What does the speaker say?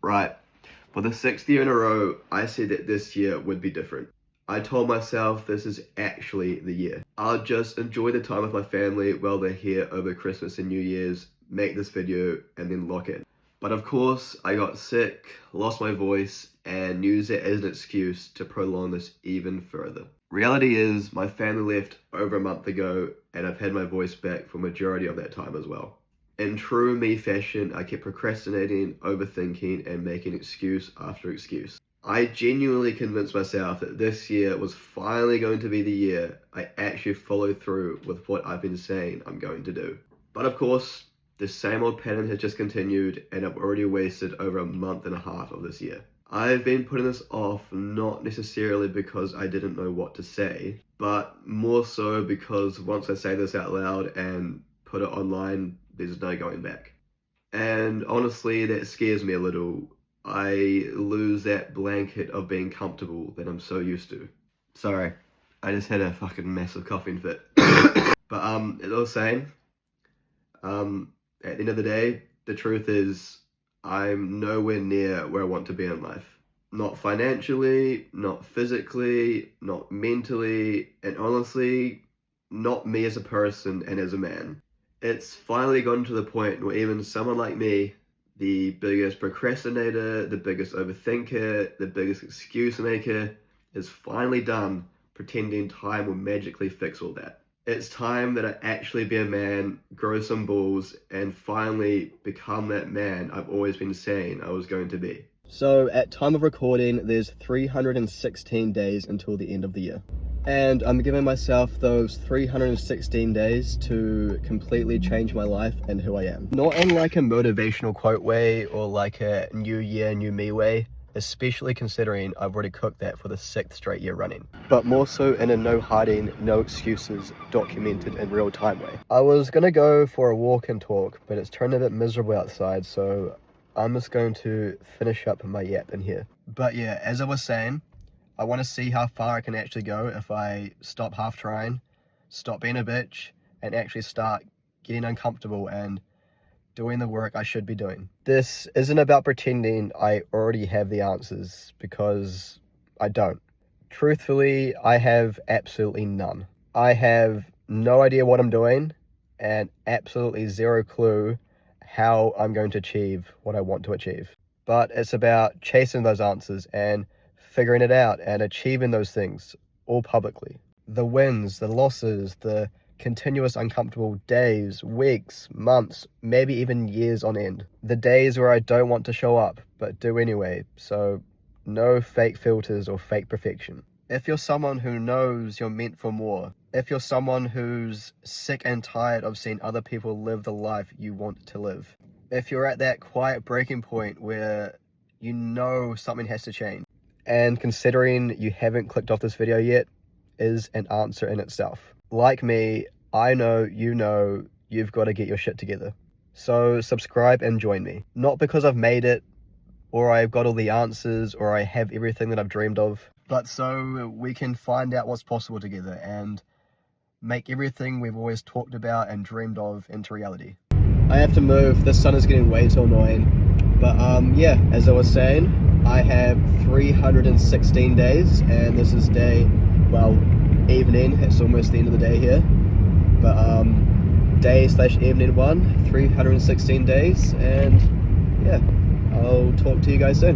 Right, for the 6th year in a row, I said that this year would be different. I told myself this is actually the year. I'll just enjoy the time with my family while they're here over Christmas and New Year's, make this video, and then lock in. But of course, I got sick, lost my voice, and used it as an excuse to prolong this even further. Reality is, my family left over a month ago, and I've had my voice back for majority of that time as well. In true me fashion, I kept procrastinating, overthinking, and making excuse after excuse. I genuinely convinced myself that this year was finally going to be the year I actually followed through with what I've been saying I'm going to do. But of course, the same old pattern has just continued, and I've already wasted over a month and a half of this year. I've been putting this off not necessarily because I didn't know what to say, but more so because once I say this out loud and put it online, there's no going back. And honestly, that scares me a little. I lose that blanket of being comfortable that I'm so used to. Sorry, I just had a fucking massive coughing fit. But as I was saying, at the end of the day, the truth is I'm nowhere near where I want to be in life. Not financially, not physically, not mentally, and honestly, not me as a person and as a man. It's finally gotten to the point where even someone like me, the biggest procrastinator, the biggest overthinker, the biggest excuse maker, is finally done pretending time will magically fix all that. It's time that I actually be a man, grow some balls, and finally become that man I've always been saying I was going to be. So at time of recording, there's 316 days until the end of the year. And I'm giving myself those 316 days to completely change my life and who I am. Not in like a motivational quote way or like a new year, new me way, especially considering I've already cooked that for the 6th straight year running. But more so in a no hiding, no excuses, documented in real time way. I was gonna go for a walk and talk, but it's turned a bit miserable outside, so I'm just going to finish up my yap in here. But yeah, as I was saying, I want to see how far I can actually go if I stop half trying, stop being a bitch, and actually start getting uncomfortable and doing the work I should be doing. This isn't about pretending I already have the answers, because I don't. Truthfully, I have absolutely none. I have no idea what I'm doing and absolutely zero clue how I'm going to achieve what I want to achieve. But it's about chasing those answers and figuring it out and achieving those things all publicly. The wins, the losses, the continuous uncomfortable days, weeks, months, maybe even years on end. The days where I don't want to show up, but do anyway, so no fake filters or fake perfection. If you're someone who knows you're meant for more, if you're someone who's sick and tired of seeing other people live the life you want to live, if you're at that quiet breaking point where you know something has to change, and considering you haven't clicked off this video yet is an answer in itself. Like me, I know you've got to get your shit together. So subscribe and join me. Not because I've made it, or I've got all the answers, or I have everything that I've dreamed of, but so we can find out what's possible together and make everything we've always talked about and dreamed of into reality. I have to move, the sun is getting way too annoying. But yeah, as I was saying, I have 316 days, and this is day, well, evening. It's almost the end of the day here. But day/evening 1, 316 days, and yeah, I'll talk to you guys soon.